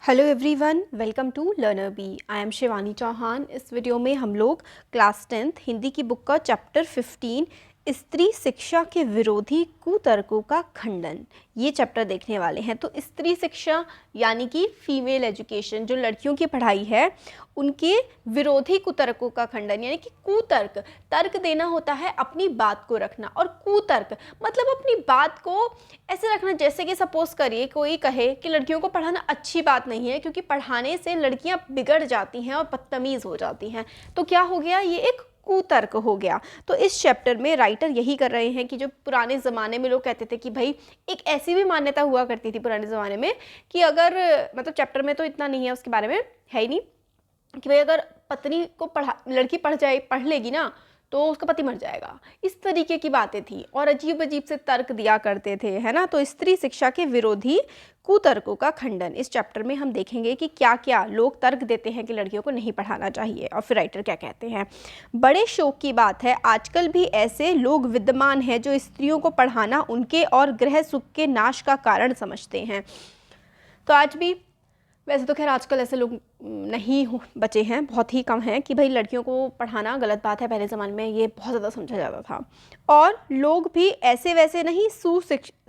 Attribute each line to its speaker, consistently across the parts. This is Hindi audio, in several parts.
Speaker 1: Hello everyone, welcome to Learner Bee. I am Shivani Chauhan. इस वीडियो में हम लोग क्लास 10th हिंदी की बुक का चैप्टर 15 स्त्री शिक्षा के विरोधी कुतर्कों का खंडन, ये चैप्टर देखने वाले हैं। तो स्त्री शिक्षा यानी कि फीमेल एजुकेशन, जो लड़कियों की पढ़ाई है, उनके विरोधी कुतर्कों का खंडन यानी कि कुतर्क। तर्क देना होता है अपनी बात को रखना, और कुतर्क मतलब अपनी बात को ऐसे रखना जैसे कि सपोज करिए कोई कहे कि लड़कियों को पढ़ाना अच्छी बात नहीं है क्योंकि पढ़ाने से लड़कियां बिगड़ जाती हैं और बदतमीज़ हो जाती हैं। तो क्या हो गया, ये एक कुतर्क हो गया। तो इस चैप्टर में राइटर यही कर रहे हैं कि जो पुराने ज़माने में लोग कहते थे कि भाई एक ऐसी भी मान्यता हुआ करती थी पुराने ज़माने में कि अगर मतलब चैप्टर में तो इतना नहीं है, उसके बारे में है ही नहीं, कि भाई अगर पत्नी को लड़की पढ़ लेगी ना तो उसका पति मर जाएगा। इस तरीके की बातें थी और अजीब अजीब से तर्क दिया करते थे, है ना। तो स्त्री शिक्षा के विरोधी कुतर्कों का खंडन इस चैप्टर में हम देखेंगे कि क्या क्या लोग तर्क देते हैं कि लड़कियों को नहीं पढ़ाना चाहिए, और फिर राइटर क्या कहते हैं। बड़े शौक की बात है, आजकल भी ऐसे लोग विद्यमान हैं जो स्त्रियों को पढ़ाना उनके और गृह सुख के नाश का कारण समझते हैं। तो आज भी, वैसे तो खैर आजकल ऐसे लोग नहीं बचे हैं, बहुत ही कम हैं कि भाई लड़कियों को पढ़ाना गलत बात है। पहले ज़माने में ये बहुत ज़्यादा समझा जाता था। और लोग भी ऐसे वैसे नहीं,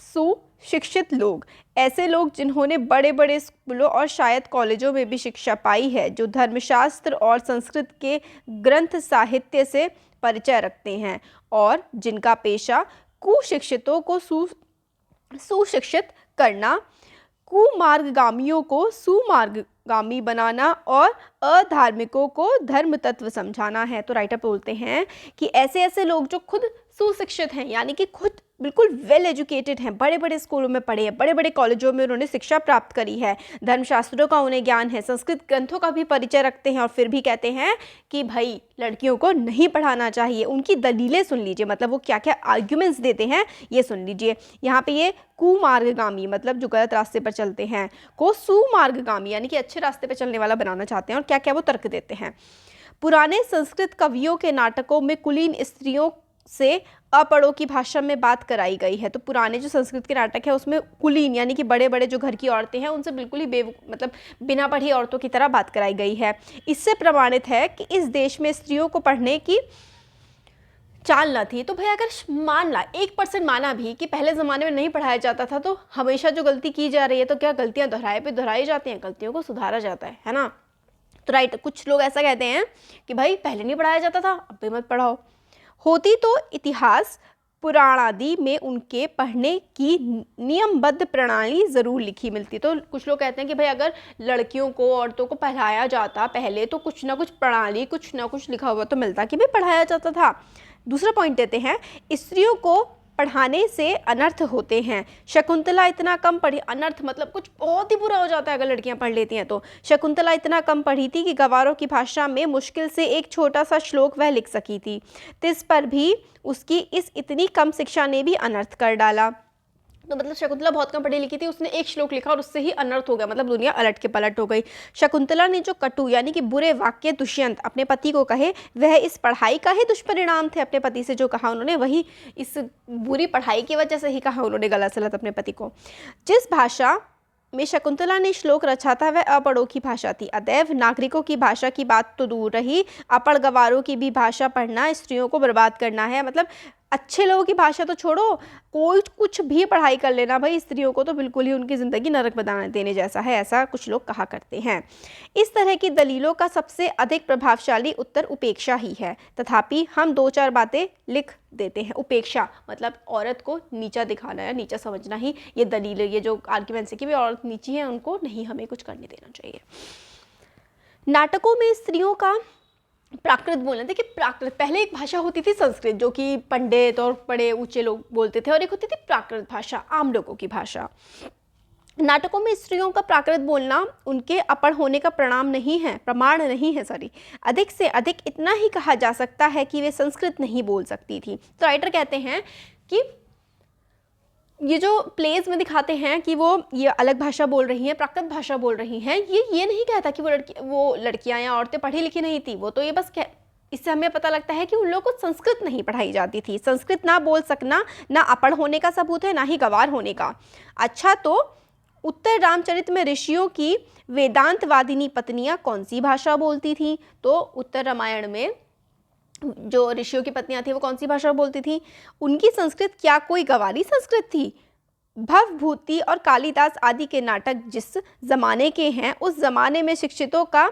Speaker 1: सुशिक्षित लोग, ऐसे लोग जिन्होंने बड़े बड़े स्कूलों और शायद कॉलेजों में भी शिक्षा पाई है, जो धर्मशास्त्र और संस्कृत के ग्रंथ साहित्य से परिचय रखते हैं और जिनका पेशा कुशिक्षितों को सुशिक्षित करना, कुमार्गगामियों को सुमार्गगामी बनाना और अधार्मिकों को धर्म तत्व समझाना है। तो राइटर बोलते हैं कि ऐसे ऐसे लोग जो खुद सुशिक्षित हैं यानी कि खुद बिल्कुल वेल एजुकेटेड हैं, बड़े बड़े स्कूलों में पढ़े हैं, बड़े बड़े कॉलेजों में उन्होंने शिक्षा प्राप्त करी है, धर्मशास्त्रों का उन्हें ज्ञान है, संस्कृत ग्रंथों का भी परिचय रखते हैं, और फिर भी कहते हैं कि भाई लड़कियों को नहीं पढ़ाना चाहिए। उनकी दलीलें सुन लीजिए, मतलब वो क्या क्या आर्ग्यूमेंट्स देते हैं ये सुन लीजिए। यहाँ पे ये कुमार्गगामी मतलब जो गलत रास्ते पर चलते हैं को सुमार्गगामी यानी कि अच्छे रास्ते पर चलने वाला बनाना चाहते हैं, और क्या क्या वो तर्क देते हैं। पुराने संस्कृत कवियों के नाटकों में कुलीन स्त्रियों से अपड़ों की भाषा में बात कराई गई है। तो पुराने जो संस्कृत के नाटक है उसमें कुलीन यानी कि बड़े बड़े जो घर की औरतें हैं उनसे बिल्कुल ही मतलब बिना पढ़ी औरतों की तरह बात कराई गई है। इससे प्रमाणित है कि इस देश में स्त्रियों को पढ़ने की चाल न थी। तो भाई अगर मान ला 1% माना भी कि पहले ज़माने में नहीं पढ़ाया जाता था, तो हमेशा जो गलती की जा रही है, तो क्या गलतियाँ दोहराए पे दोहराई जाती हैं, गलतियों को सुधारा जाता है ना। तो राइट, कुछ लोग ऐसा कहते हैं कि भाई पहले नहीं पढ़ाया जाता था, अब भी मत पढ़ाओ। होती तो इतिहास पुराण आदि में उनके पढ़ने की नियमबद्ध प्रणाली ज़रूर लिखी मिलती। तो कुछ लोग कहते हैं कि भाई अगर लड़कियों को, औरतों को पढ़ाया जाता पहले, तो कुछ ना कुछ प्रणाली, कुछ ना कुछ लिखा हुआ तो मिलता कि भाई पढ़ाया जाता था। दूसरा पॉइंट देते हैं, स्त्रियों को पढ़ाने से अनर्थ होते हैं। शकुंतला इतना कम पढ़ी, अनर्थ मतलब कुछ बहुत ही बुरा हो जाता है अगर लड़कियां पढ़ लेती हैं। तो शकुंतला इतना कम पढ़ी थी कि गवारों की भाषा में मुश्किल से एक छोटा सा श्लोक वह लिख सकी थी। तिस पर भी उसकी इस इतनी कम शिक्षा ने भी अनर्थ कर डाला। तो मतलब शकुंतला बहुत कम पढ़ी लिखी थी, उसने एक श्लोक लिखा और उससे ही अनर्थ हो गया, मतलब दुनिया अलट के पलट हो गई। शकुंतला ने जो कटु यानी कि बुरे वाक्य दुष्यंत अपने पति को कहे, वह इस पढ़ाई का ही दुष्परिणाम थे। अपने पति से जो कहा उन्होंने, वही इस बुरी पढ़ाई की वजह से ही कहा उन्होंने गलत सलत अपने पति को। जिस भाषा में शकुंतला ने श्लोक रचा था वह अपड़ों की भाषा थी। अतएव नागरिकों की भाषा की बात तो दूर रही, अपड़ गवारों की भी भाषा पढ़ना स्त्रियों को बर्बाद करना है। मतलब अच्छे लोगों की भाषा तो छोड़ो, कोई कुछ भी पढ़ाई कर लेना भाई, स्त्रियों को तो बिल्कुल ही उनकी ज़िंदगी नरक बना देने जैसा है, ऐसा कुछ लोग कहा करते हैं। इस तरह की दलीलों का सबसे अधिक प्रभावशाली उत्तर उपेक्षा ही है। तथापि हम 2-4 बातें लिख देते हैं। उपेक्षा मतलब औरत को नीचा दिखाना या नीचा समझना ही ये दलील, ये जो आर्ग्यूमेंट्स है कि भाई औरत नीची है, उनको नहीं हमें कुछ करने देना चाहिए। नाटकों में स्त्रियों का प्राकृत बोलना, देखिए प्राकृत, पहले एक भाषा होती थी संस्कृत जो कि पंडित और बड़े ऊंचे लोग बोलते थे, और एक होती थी प्राकृत भाषा, आम लोगों की भाषा। नाटकों में स्त्रियों का प्राकृत बोलना उनके अपड़ होने का प्रमाण नहीं है, अधिक से अधिक इतना ही कहा जा सकता है कि वे संस्कृत नहीं बोल सकती थी। तो राइटर कहते हैं कि ये जो प्लेज में दिखाते हैं कि वो ये अलग भाषा बोल रही हैं, प्राकृत भाषा बोल रही हैं, ये नहीं कहता कि वो लड़कियां या औरतें पढ़ी लिखी नहीं थी। वो तो ये बस इससे हमें पता लगता है कि उन लोगों को संस्कृत नहीं पढ़ाई जाती थी। संस्कृत ना बोल सकना ना अपढ़ होने का सबूत है, ना ही गवार होने का। अच्छा, तो उत्तर रामचरित में ऋषियों की वेदांतवादिनी पत्नियां कौन सी भाषा बोलती थीं? तो उत्तर रामायण में जो ऋषियों की पत्नियां थी वो कौन सी भाषा बोलती थी? उनकी संस्कृत क्या कोई गवारी संस्कृत थी? भवभूति और कालिदास आदि के नाटक जिस जमाने के हैं, उस जमाने में शिक्षितों का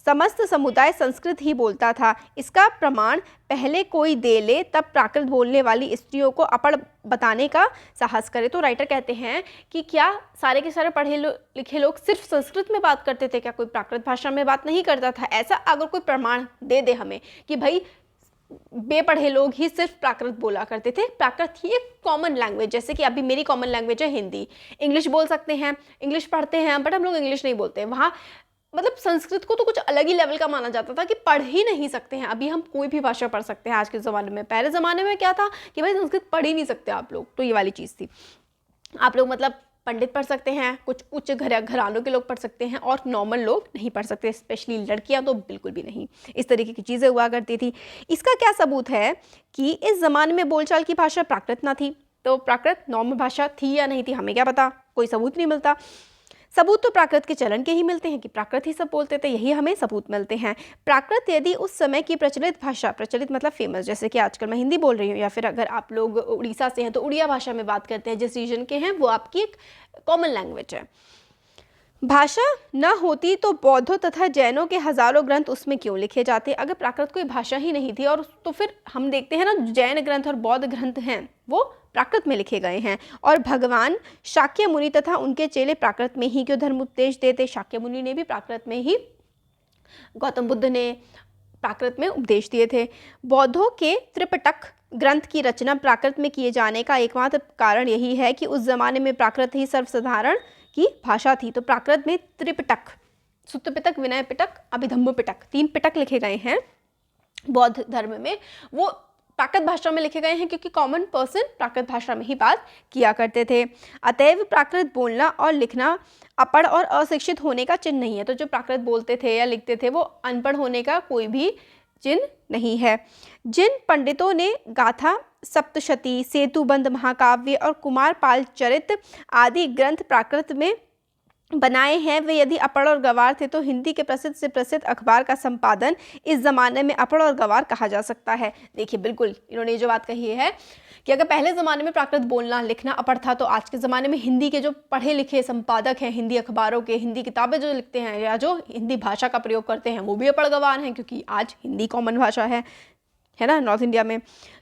Speaker 1: समस्त समुदाय संस्कृत ही बोलता था। इसका प्रमाण पहले कोई दे ले तब प्राकृत बोलने वाली स्त्रियों को अपढ़ बताने का साहस करे। तो राइटर कहते हैं कि क्या सारे के सारे पढ़े लिखे लोग सिर्फ संस्कृत में बात करते थे? क्या कोई प्राकृत भाषा में बात नहीं करता था? ऐसा अगर कोई प्रमाण दे दे हमें कि भाई बेपढ़े लोग ही सिर्फ प्राकृत बोला करते थे। प्राकृत ही एक कॉमन लैंग्वेज, जैसे कि अभी मेरी कॉमन लैंग्वेज है हिंदी, इंग्लिश बोल सकते हैं, इंग्लिश पढ़ते हैं, बट हम लोग इंग्लिश नहीं बोलते। वहाँ मतलब संस्कृत को तो कुछ अलग ही लेवल का माना जाता था कि पढ़ ही नहीं सकते हैं। अभी हम कोई भी भाषा पढ़ सकते हैं आज के ज़माने में। पहले ज़माने में क्या था कि भाई संस्कृत पढ़ ही नहीं सकते आप लोग, तो ये वाली चीज़ थी। आप लोग मतलब पंडित पढ़ सकते हैं, कुछ उच्च घरानों के लोग पढ़ सकते हैं, और नॉर्मल लोग नहीं पढ़ सकते, स्पेशली लड़कियां तो बिल्कुल भी नहीं। इस तरीके की चीज़ें हुआ करती थी। इसका क्या सबूत है कि इस ज़माने में बोलचाल की भाषा प्राकृत ना थी? तो प्राकृत नॉर्मल भाषा थी या नहीं थी, हमें क्या पता, कोई सबूत नहीं मिलता। सबूत तो प्राकृत के चलन के ही मिलते हैं कि प्राकृत ही सब बोलते थे, यही हमें सबूत मिलते हैं। प्राकृत यदि उस समय की प्रचलित भाषा, प्रचलित मतलब फेमस, जैसे कि आजकल मैं हिंदी बोल रही हूँ, या फिर अगर आप लोग उड़ीसा से हैं तो उड़िया भाषा में बात करते हैं, जिस रीजन के हैं वो आपकी एक कॉमन लैंग्वेज है। भाषा न होती तो बौद्धों तथा जैनों के हजारों ग्रंथ उसमें क्यों लिखे जाते? अगर प्राकृत कोई भाषा ही नहीं थी, और तो फिर हम देखते हैं ना जैन ग्रंथ और बौद्ध ग्रंथ हैं वो प्राकृत में लिखे गए हैं। और भगवान शाक्य मुनि तथा उनके चेले प्राकृत में ही क्यों धर्म उपदेश देते? शाक्य मुनि ने भी प्राकृत में ही, गौतम बुद्ध ने प्राकृत में उपदेश दिए थे। बौद्धों के त्रिपिटक ग्रंथ की रचना प्राकृत में किए जाने का एकमात्र कारण यही है कि उस जमाने में प्राकृत ही सर्वसाधारण की भाषा थी। तो प्राकृत में त्रिपिटक, सुत्त पिटक, विनय पिटक, अभिधम्म पिटक, 3 पिटक लिखे गए हैं बौद्ध धर्म में। वो प्राकृत भाषा में लिखे गए हैं क्योंकि कॉमन पर्सन प्राकृत भाषा में ही बात किया करते थे। अतएव प्राकृत बोलना और लिखना अपढ़ और अशिक्षित होने का चिन्ह नहीं है। तो जो प्राकृत बोलते थे या लिखते थे वो अनपढ़ होने का कोई भी चिन्ह नहीं है। जिन पंडितों ने गाथा, सप्तशती, सेतुबंध महाकाव्य और कुमारपाल चरित आदि ग्रंथ प्राकृत में बनाए हैं, वे यदि अपढ़ और गंवार थे तो हिंदी के प्रसिद्ध से प्रसिद्ध अखबार का संपादन इस जमाने में अपढ़ और गंवार कहा जा सकता है। देखिए बिल्कुल इन्होंने जो बात कही है कि अगर पहले ज़माने में प्राकृत बोलना लिखना अपढ़ था, तो आज के ज़माने में हिंदी के जो पढ़े लिखे संपादक हैं, हिंदी अखबारों के, हिंदी किताबें जो लिखते हैं या जो हिंदी भाषा का प्रयोग करते हैं, वो भी अपढ़ गंवार हैं, क्योंकि आज हिंदी कॉमन भाषा है ना नॉर्थ इंडिया में,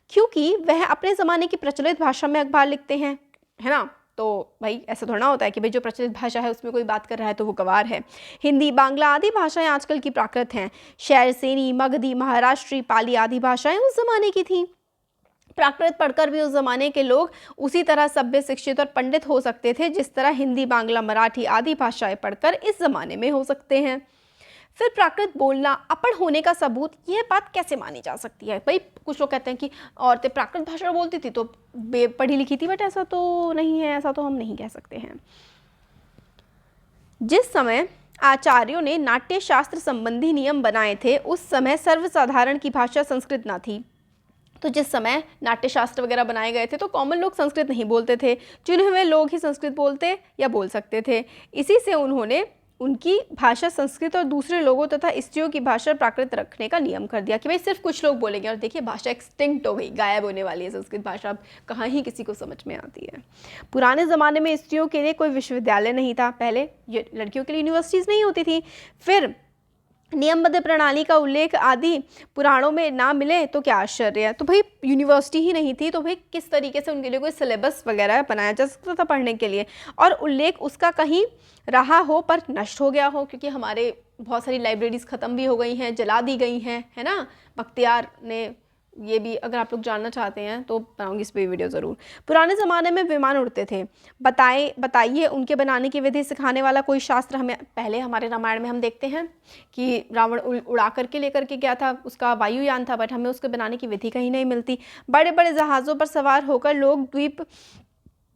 Speaker 1: क्योंकि वह अपने ज़माने की प्रचलित भाषा में अखबार लिखते हैं, है ना। तो भाई ऐसा थोड़ा होता है कि भाई जो प्रचलित भाषा है उसमें कोई बात कर रहा है तो वो गंवार है। हिंदी, बांग्ला आदि भाषाएं आजकल की प्राकृत हैं। शैरसेनी, मगधी, महाराष्ट्री, पाली आदि भाषाएं उस जमाने की थी। प्राकृत पढ़कर भी उस जमाने के लोग उसी तरह सभ्य, शिक्षित और पंडित हो सकते थे जिस तरह हिंदी, बांग्ला, मराठी आदि भाषाएं पढ़कर इस जमाने में हो सकते हैं। फिर प्राकृत बोलना अपढ़ होने का सबूत, यह बात कैसे मानी जा सकती है? भाई कुछ लोग कहते हैं कि औरतें प्राकृत भाषा बोलती थी तो पढ़ी लिखी थी, बट ऐसा तो नहीं है, ऐसा तो हम नहीं कह सकते हैं। जिस समय आचार्यों ने नाट्य शास्त्र संबंधी नियम बनाए थे उस समय सर्वसाधारण की भाषा संस्कृत न थी। तो जिस समय नाट्य शास्त्र वगैरह बनाए गए थे तो कॉमन लोग संस्कृत नहीं बोलते थे, चुने हुए लोग ही संस्कृत बोलते या बोल सकते थे। इसी से उन्होंने उनकी भाषा संस्कृत और दूसरे लोगों तथा स्त्रियों की भाषा प्राकृत रखने का नियम कर दिया कि भाई सिर्फ कुछ लोग बोलेंगे। और देखिए भाषा एक्सटिंक्ट हो गई, गायब होने वाली है संस्कृत भाषा, अब कहाँ ही किसी को समझ में आती है। पुराने ज़माने में स्त्रियों के लिए कोई विश्वविद्यालय नहीं था, पहले ये लड़कियों के लिए यूनिवर्सिटीज़ नहीं होती थी। फिर नियमबद्ध प्रणाली का उल्लेख आदि पुराणों में ना मिले तो क्या आश्चर्य है। तो भाई यूनिवर्सिटी ही नहीं थी तो भाई किस तरीके से उनके लिए कोई सिलेबस वगैरह बनाया जा सकता था पढ़ने के लिए, और उल्लेख उसका कहीं रहा हो पर नष्ट हो गया हो, क्योंकि हमारे बहुत सारी लाइब्रेरीज़ ख़त्म भी हो गई हैं, जला दी गई हैं, है ना। बख्तियार ने ये भी, अगर आप लोग जानना चाहते हैं तो बनाऊंगी इस पर वीडियो ज़रूर। पुराने ज़माने में विमान उड़ते थे, बताइए उनके बनाने की विधि सिखाने वाला कोई शास्त्र हमें? पहले हमारे रामायण में हम देखते हैं कि रावण उड़ा करके लेकर के गया था, उसका वायुयान था, बट हमें उसके बनाने की विधि कहीं नहीं मिलती। बड़े बड़े जहाज़ों पर सवार होकर लोग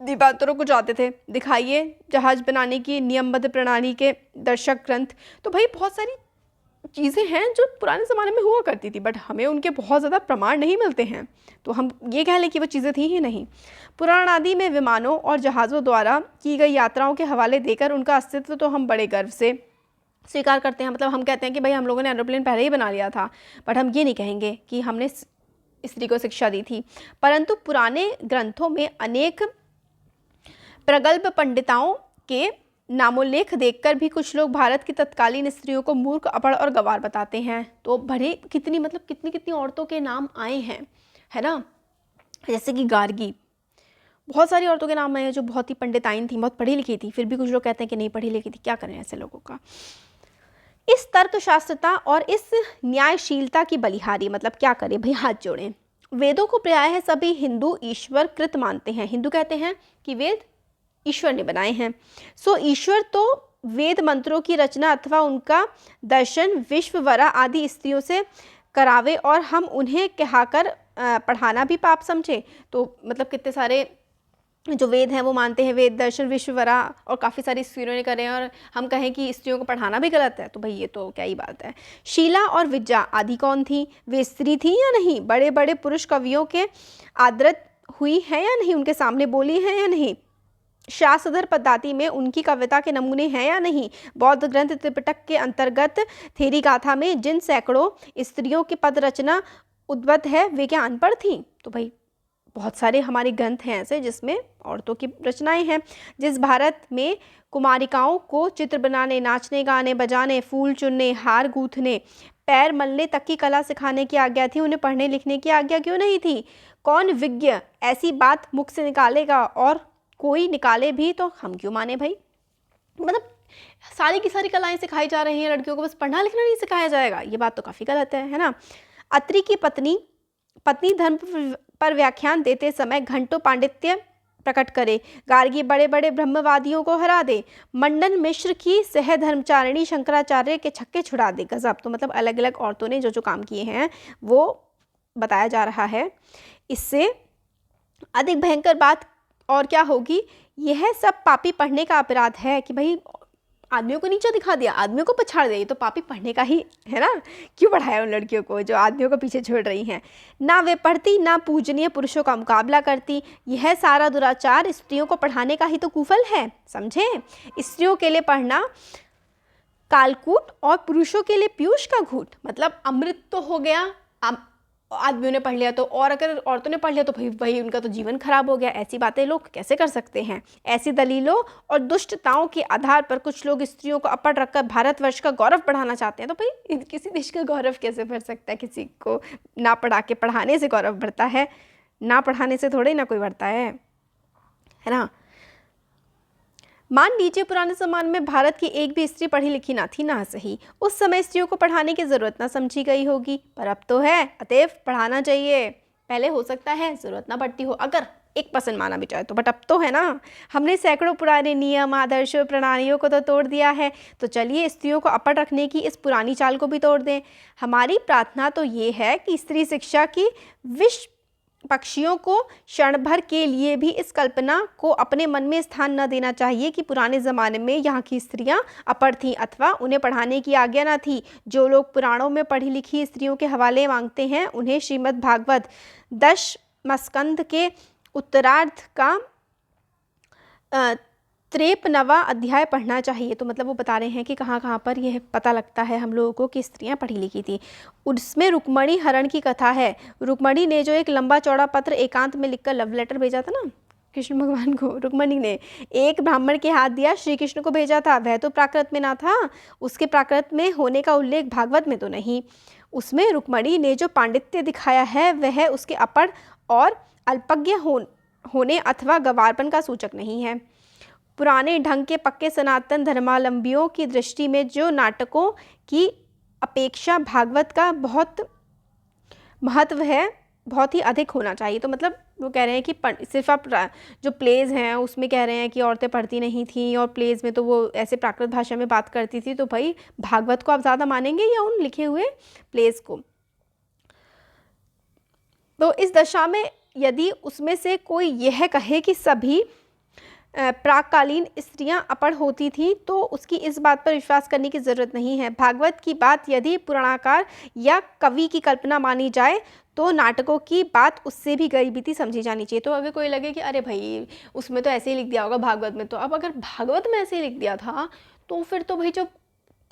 Speaker 1: द्वीपांतरों को जाते थे, दिखाइए जहाज़ बनाने की नियमबद्ध प्रणाली के दर्शक ग्रंथ। तो भाई बहुत सारी चीज़ें हैं जो पुराने ज़माने में हुआ करती थी, बट हमें उनके बहुत ज़्यादा प्रमाण नहीं मिलते हैं, तो हम ये कह लें कि वो चीज़ें थी ही नहीं। पुराण आदि में विमानों और जहाज़ों द्वारा की गई यात्राओं के हवाले देकर उनका अस्तित्व तो हम बड़े गर्व से स्वीकार करते हैं। मतलब हम कहते हैं कि भाई हम लोगों ने एरोप्लेन पहले ही बना लिया था, बट हम ये नहीं कहेंगे कि हमने स्त्री को शिक्षा दी थी। परंतु पुराने ग्रंथों में अनेक प्रगल्भ पंडिताओं के नामोल्लेख देखकर भी कुछ लोग भारत की तत्कालीन स्त्रियों को मूर्ख, अपढ़ और गंवार बताते हैं। तो बड़े कितनी मतलब कितनी कितनी औरतों के नाम आए हैं, है ना। जैसे कि गार्गी, बहुत सारी औरतों के नाम आए हैं जो बहुत ही पंडिताइन थी, बहुत पढ़ी लिखी थी, फिर भी कुछ लोग कहते हैं कि नहीं पढ़ी लिखी थी। क्या करें ऐसे लोगों का। इस तर्कशास्त्रता और इस न्यायशीलता की बलिहारी, मतलब क्या करें भाई, हाथ जोड़ें। वेदों को प्रायः सभी हिंदू ईश्वर कृत मानते हैं। हिंदू कहते हैं कि वेद ईश्वर ने बनाए हैं। सो ईश्वर तो वेद मंत्रों की रचना अथवा उनका दर्शन विश्ववरा आदि स्त्रियों से करावे और हम उन्हें कहकर पढ़ाना भी पाप समझे। तो मतलब कितने सारे जो वेद हैं वो मानते हैं, वेद दर्शन विश्ववरा, और काफ़ी सारी स्त्रियों ने करे, और हम कहें कि स्त्रियों को पढ़ाना भी गलत है, तो भाई ये तो क्या ही बात है। शीला और विद्या आदि कौन थी, वे स्त्री थी या नहीं, बड़े बड़े पुरुष कवियों के आदृत हुई है या नहीं, उनके सामने बोली है या नहीं, शास्त्रधर पद्धति में उनकी कविता के नमूने हैं या नहीं, बौद्ध ग्रंथ त्रिपिटक के अंतर्गत थेरी गाथा में जिन सैकड़ों स्त्रियों की पद रचना उद्भत है वे क्या अनपढ़ थीं। तो भाई बहुत सारे हमारे ग्रंथ हैं ऐसे जिसमें औरतों की रचनाएं हैं। जिस भारत में कुमारिकाओं को चित्र बनाने, नाचने, गाने बजाने, फूल चुनने, हार गूंथने, पैर मलने तक की कला सिखाने की आज्ञा थी, उन्हें पढ़ने लिखने की आज्ञा क्यों नहीं थी। कौन विज्ञ ऐसी बात मुख से निकालेगा, और कोई निकाले भी तो हम क्यों माने भाई। मतलब सारी की सारी कलाएं सिखाई जा रही हैं, लड़कियों को बस पढ़ना लिखना नहीं सिखाया जाएगा, ये बात तो काफ़ी गलत है ना। अत्रि की पत्नी धर्म पर व्याख्यान देते समय घंटों पांडित्य प्रकट करे, गार्गी बड़े बड़े ब्रह्मवादियों को हरा दे, मंडन मिश्र की सह धर्मचारिणी शंकराचार्य के छक्के छुड़ा दे। गजब। तो मतलब अलग अलग औरतों ने जो जो काम किए हैं वो बताया जा रहा है। इससे अधिक भयंकर बात और क्या होगी, यह सब पापी पढ़ने का अपराध है कि भाई आदमियों को नीचा दिखा दिया, आदमियों को पछाड़ दिया, ये तो पापी पढ़ने का ही है ना। क्यों पढ़ाया उन लड़कियों को जो आदमियों को पीछे छोड़ रही हैं। ना वे पढ़ती, ना पूजनीय पुरुषों का मुकाबला करती, यह सारा दुराचार स्त्रियों को पढ़ाने का ही तो कुफल है, समझे। स्त्रियों के लिए पढ़ना कालकूट और पुरुषों के लिए पीयूष का घूट। मतलब अमृत तो हो गया आदमियों ने पढ़ लिया तो, और अगर औरतों ने पढ़ लिया तो भाई उनका तो जीवन खराब हो गया। ऐसी बातें लोग कैसे कर सकते हैं। ऐसी दलीलों और दुष्टताओं के आधार पर कुछ लोग स्त्रियों को अपढ़ रखकर भारतवर्ष का गौरव बढ़ाना चाहते हैं। तो भाई किसी देश का गौरव कैसे बढ़ सकता है, किसी को ना पढ़ा के पढ़ाने से गौरव बढ़ता है, ना पढ़ाने से थोड़े ना कोई बढ़ता है ना। मान लीजिए पुराने ज़माने में भारत की एक भी स्त्री पढ़ी लिखी ना थी, ना सही, उस समय स्त्रियों को पढ़ाने की ज़रूरत ना समझी गई होगी, पर अब तो है, अतएव पढ़ाना चाहिए। पहले हो सकता है ज़रूरत ना पड़ती हो, अगर 1% माना भी जाए तो, बट अब तो है ना। हमने सैकड़ों पुराने नियम, आदर्श, प्रणालियों को तो तोड़ दिया है, तो चलिए स्त्रियों को अपढ़ रखने की इस पुरानी चाल को भी तोड़ दें। हमारी प्रार्थना तो ये है कि स्त्री शिक्षा की विश्व पक्षियों को क्षण भर के लिए भी इस कल्पना को अपने मन में स्थान न देना चाहिए कि पुराने ज़माने में यहाँ की स्त्रियाँ अपढ़ थीं अथवा उन्हें पढ़ाने की आज्ञा न थी। जो लोग पुराणों में पढ़ी लिखी स्त्रियों के हवाले मांगते हैं उन्हें श्रीमद् भागवत 10 के उत्तरार्ध का 53वां अध्याय पढ़ना चाहिए। तो मतलब वो बता रहे हैं कि कहाँ कहाँ पर यह पता लगता है हम लोगों को कि स्त्रियाँ पढ़ी लिखी थी। उसमें रुक्मणी हरण की कथा है। रुक्मणी ने जो एक लंबा चौड़ा पत्र एकांत में लिखकर लव लेटर भेजा था ना कृष्ण भगवान को, रुक्मणी ने एक ब्राह्मण के हाथ दिया, श्री कृष्ण को भेजा था। वह तो प्राकृत में ना था, उसके प्राकृत में होने का उल्लेख भागवत में तो नहीं। उसमें रुक्मणी ने जो पांडित्य दिखाया है वह उसके अपढ़ और अल्पज्ञ होने अथवा गवारपन का सूचक नहीं है। पुराने ढंग के पक्के सनातन धर्मावलंबियों की दृष्टि में जो नाटकों की अपेक्षा भागवत का बहुत महत्व है, बहुत ही अधिक होना चाहिए। तो मतलब वो कह रहे हैं कि सिर्फ आप जो प्लेज हैं उसमें कह रहे हैं कि औरतें पढ़ती नहीं थी और प्लेज में तो वो ऐसे प्राकृत भाषा में बात करती थी, तो भाई भागवत को आप ज़्यादा मानेंगे या उन लिखे हुए प्लेज को। तो इस दशा में यदि उसमें से कोई यह कहे कि सभी प्राककालीन स्त्रियां अपढ़ होती थीं तो उसकी इस बात पर विश्वास करने की ज़रूरत नहीं है। भागवत की बात यदि पुराणकार या कवि की कल्पना मानी जाए तो नाटकों की बात उससे भी गरीबीती समझी जानी चाहिए। तो अगर कोई लगे कि अरे भाई उसमें तो ऐसे ही लिख दिया होगा भागवत में, तो अब अगर भागवत में ऐसे ही लिख दिया था तो फिर तो भाई जो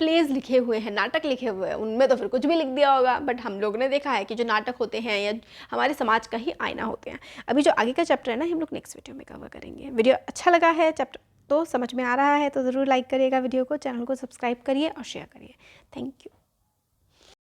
Speaker 1: प्लेज लिखे हुए हैं, नाटक लिखे हुए हैं, उनमें तो फिर कुछ भी लिख दिया होगा। बट हम लोग ने देखा है कि जो नाटक होते हैं या हमारे समाज का ही आईना होते हैं। अभी जो आगे का चैप्टर है ना, हम लोग नेक्स्ट वीडियो में कवर करेंगे। वीडियो अच्छा लगा है, चैप्टर तो समझ में आ रहा है तो ज़रूर लाइक करिएगा वीडियो को, चैनल को सब्सक्राइब करिए और शेयर करिए। Thank you.